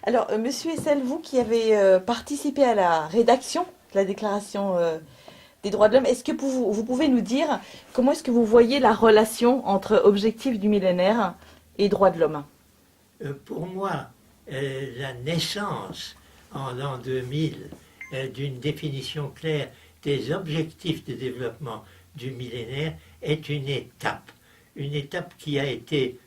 Alors, Monsieur Essel, vous qui avez participé à la rédaction de la Déclaration des droits de l'homme, est-ce que vous pouvez nous dire comment est-ce que vous voyez la relation entre objectifs du millénaire et droits de l'homme? Pour moi, la naissance en l'an 2000 d'une définition claire des objectifs de développement du millénaire est une étape qui a été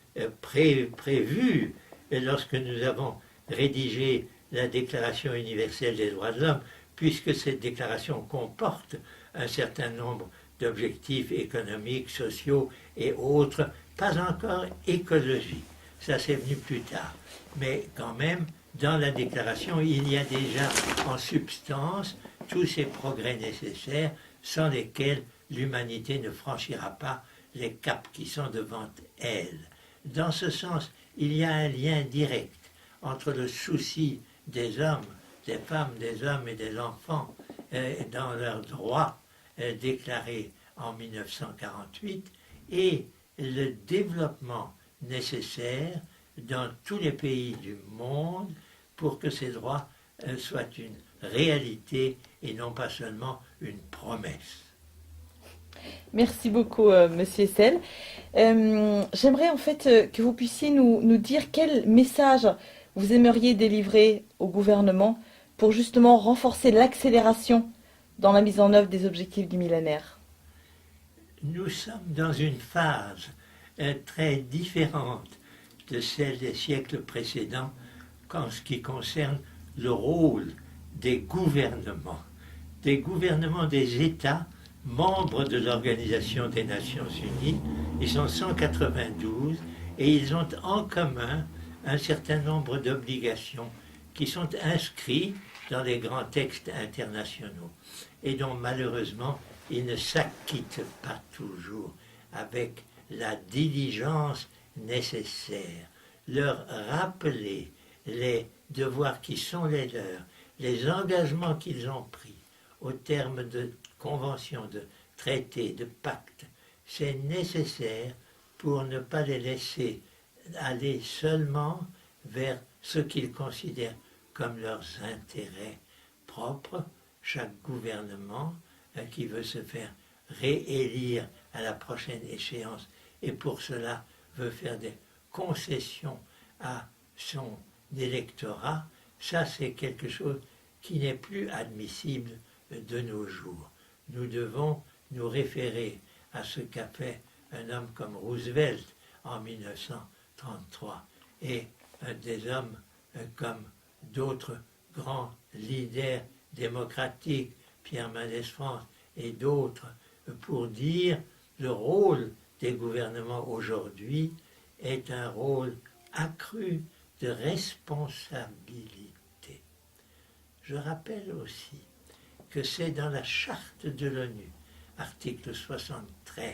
prévue lorsque nous avons rédigé la Déclaration universelle des droits de l'homme, puisque cette déclaration comporte un certain nombre d'objectifs économiques, sociaux et autres, pas encore écologiques. Ça, c'est venu plus tard. Mais quand même, dans la déclaration, il y a déjà en substance tous ces progrès nécessaires sans lesquels l'humanité ne franchira pas les caps qui sont devant elle. Dans ce sens, il y a un lien direct entre le souci des hommes, des femmes, des hommes et des enfants dans leurs droits déclarés en 1948 et le développement nécessaire dans tous les pays du monde pour que ces droits soient une réalité et non pas seulement une promesse. Merci beaucoup, Monsieur Essel. J'aimerais en fait que vous puissiez nous dire quel message vous aimeriez délivrer au gouvernement pour justement renforcer l'accélération dans la mise en œuvre des objectifs du millénaire. Nous sommes dans une phase très différente de celle des siècles précédents en ce qui concerne le rôle des gouvernements des États membres de l'Organisation des Nations Unies. Ils sont 192 et ils ont en commun un certain nombre d'obligations qui sont inscrites dans les grands textes internationaux et dont malheureusement ils ne s'acquittent pas toujours avec la diligence nécessaire. Leur rappeler les devoirs qui sont les leurs, les engagements qu'ils ont pris au terme de conventions, de traités, de pactes, c'est nécessaire pour ne pas les laisser aller seulement vers ce qu'ils considèrent comme leurs intérêts propres. Chaque gouvernement qui veut se faire réélire à la prochaine échéance et pour cela veut faire des concessions à son électorat, ça c'est quelque chose qui n'est plus admissible de nos jours. Nous devons nous référer à ce qu'a fait un homme comme Roosevelt en 1933 et des hommes comme d'autres grands leaders démocratiques, Pierre Mendès France et d'autres, pour dire le rôle des gouvernements aujourd'hui est un rôle accru de responsabilité. Je rappelle aussi que c'est dans la charte de l'ONU, article 73,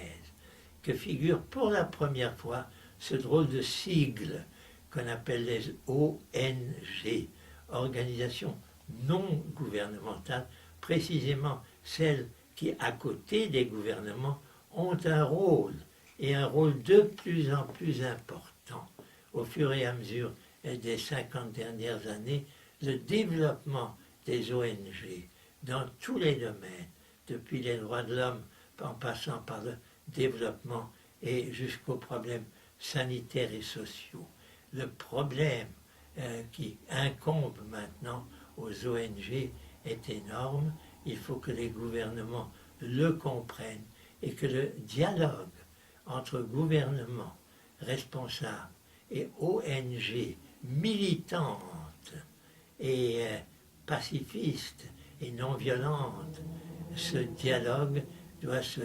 que figure pour la première fois ce drôle de sigle qu'on appelle les ONG, organisations non gouvernementales, précisément celles qui, à côté des gouvernements, ont un rôle, et un rôle de plus en plus important. Au fur et à mesure des 50 dernières années, le développement des ONG dans tous les domaines, depuis les droits de l'homme, en passant par le développement et jusqu'aux problèmes sanitaires et sociaux. Le problème qui incombe maintenant aux ONG est énorme. Il faut que les gouvernements le comprennent et que le dialogue entre gouvernements responsables et ONG militantes et pacifistes et non violentes, ce dialogue doit se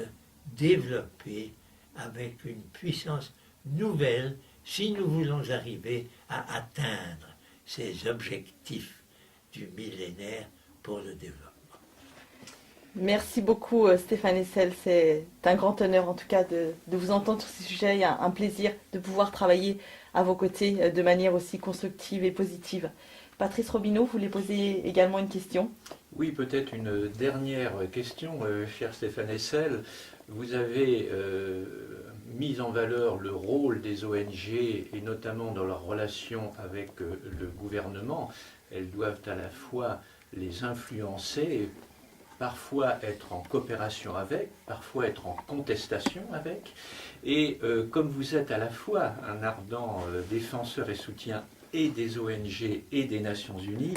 développer avec une puissance nouvelle si nous voulons arriver à atteindre ces objectifs du millénaire pour le développement. Merci beaucoup Stéphane Essel, c'est un grand honneur en tout cas de vous entendre sur ces sujets, il y a un plaisir de pouvoir travailler à vos côtés de manière aussi constructive et positive. Patrice Robineau, vous voulez poser également une question? Oui, peut-être une dernière question, cher Stéphane Essel. Vous avez mis en valeur le rôle des ONG et notamment dans leur relation avec le gouvernement. Elles doivent à la fois les influencer, parfois être en coopération avec, parfois être en contestation avec. Et comme vous êtes à la fois un ardent défenseur et soutien et des ONG et des Nations Unies,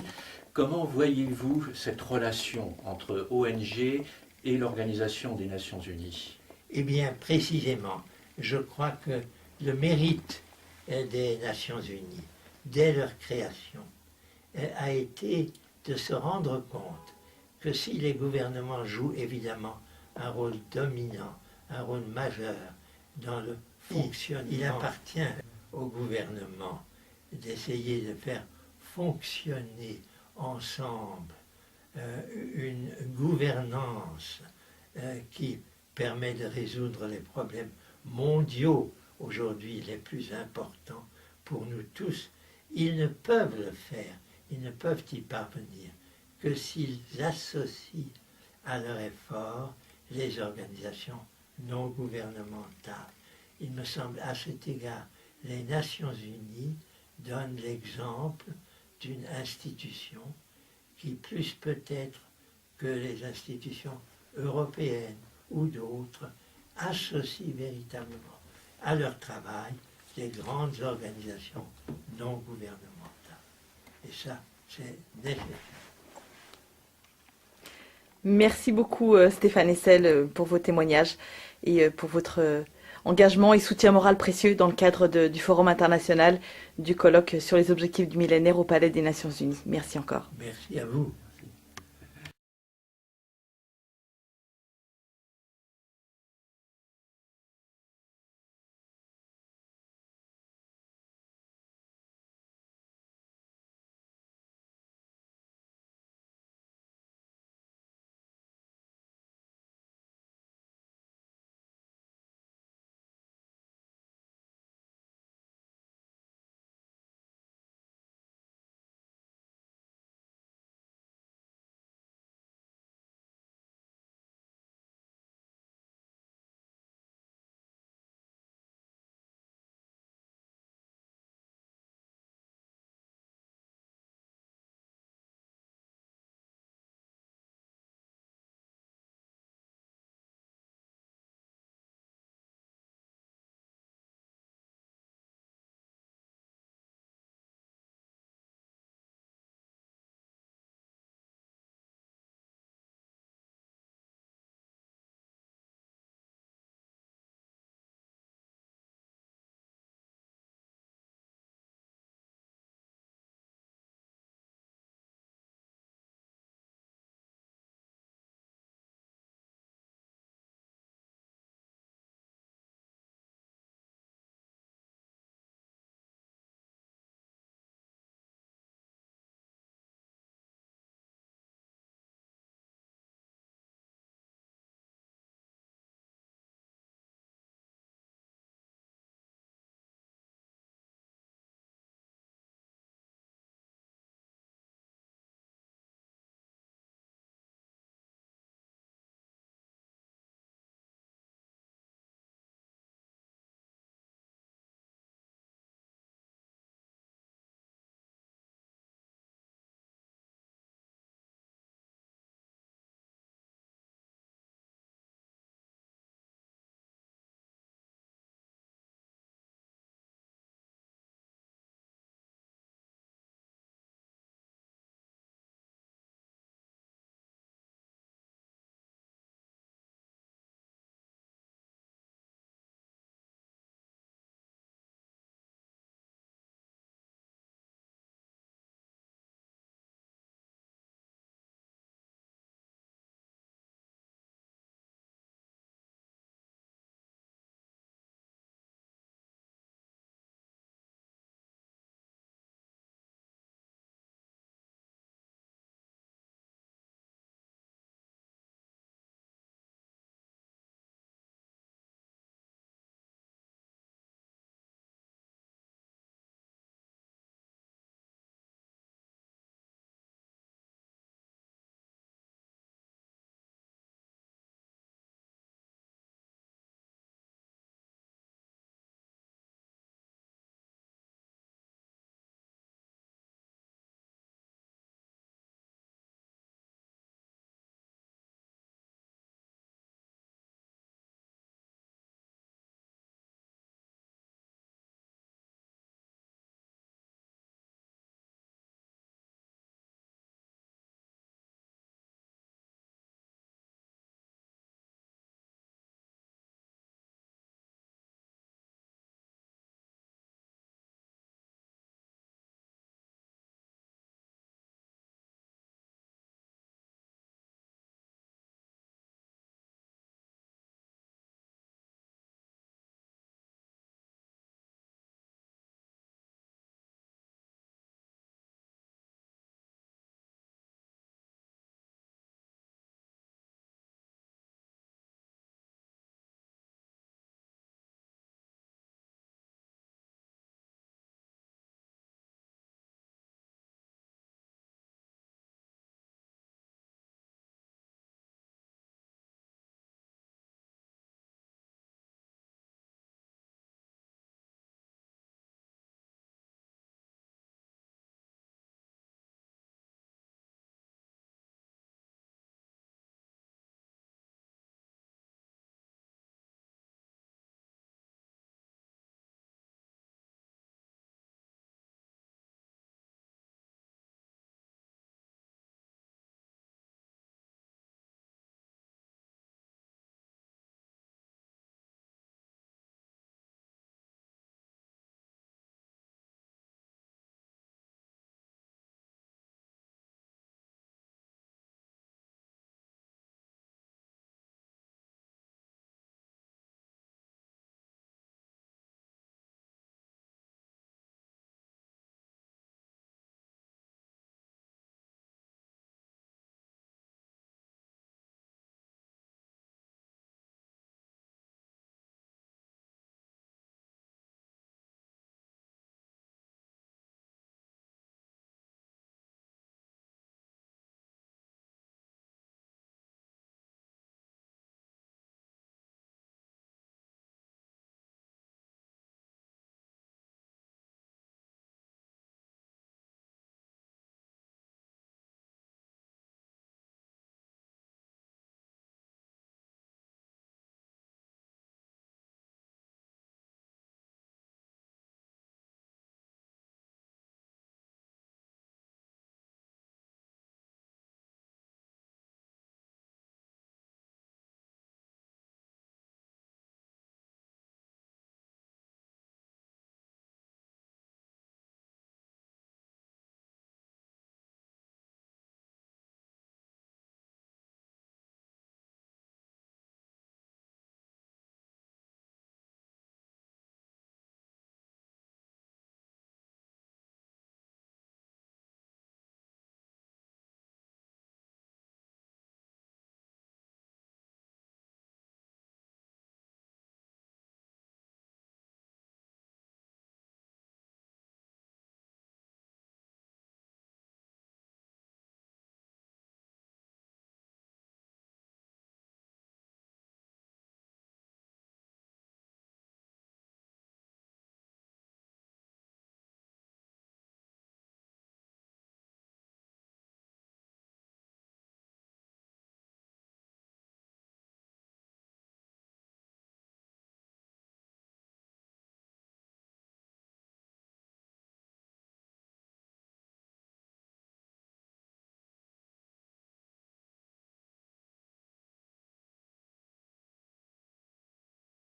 comment voyez-vous cette relation entre ONG et l'Organisation des Nations Unies? Eh bien, précisément, je crois que le mérite des Nations Unies, dès leur création, a été de se rendre compte que si les gouvernements jouent évidemment un rôle dominant, un rôle majeur dans le fonctionnement, il appartient au gouvernement d'essayer de faire fonctionner ensemble une gouvernance qui permet de résoudre les problèmes mondiaux aujourd'hui les plus importants pour nous tous. Ils ne peuvent le faire, ils ne peuvent y parvenir que s'ils associent à leur effort les organisations non gouvernementales. Il me semble à cet égard, les Nations Unies donnent l'exemple d'une institution qui, plus peut-être que les institutions européennes ou d'autres, associe véritablement à leur travail les grandes organisations non gouvernementales. Et ça, c'est nécessaire. Merci beaucoup Stéphane Hessel pour vos témoignages et pour votre engagement et soutien moral précieux dans le cadre du Forum international du colloque sur les objectifs du millénaire au Palais des Nations Unies. Merci encore. Merci à vous.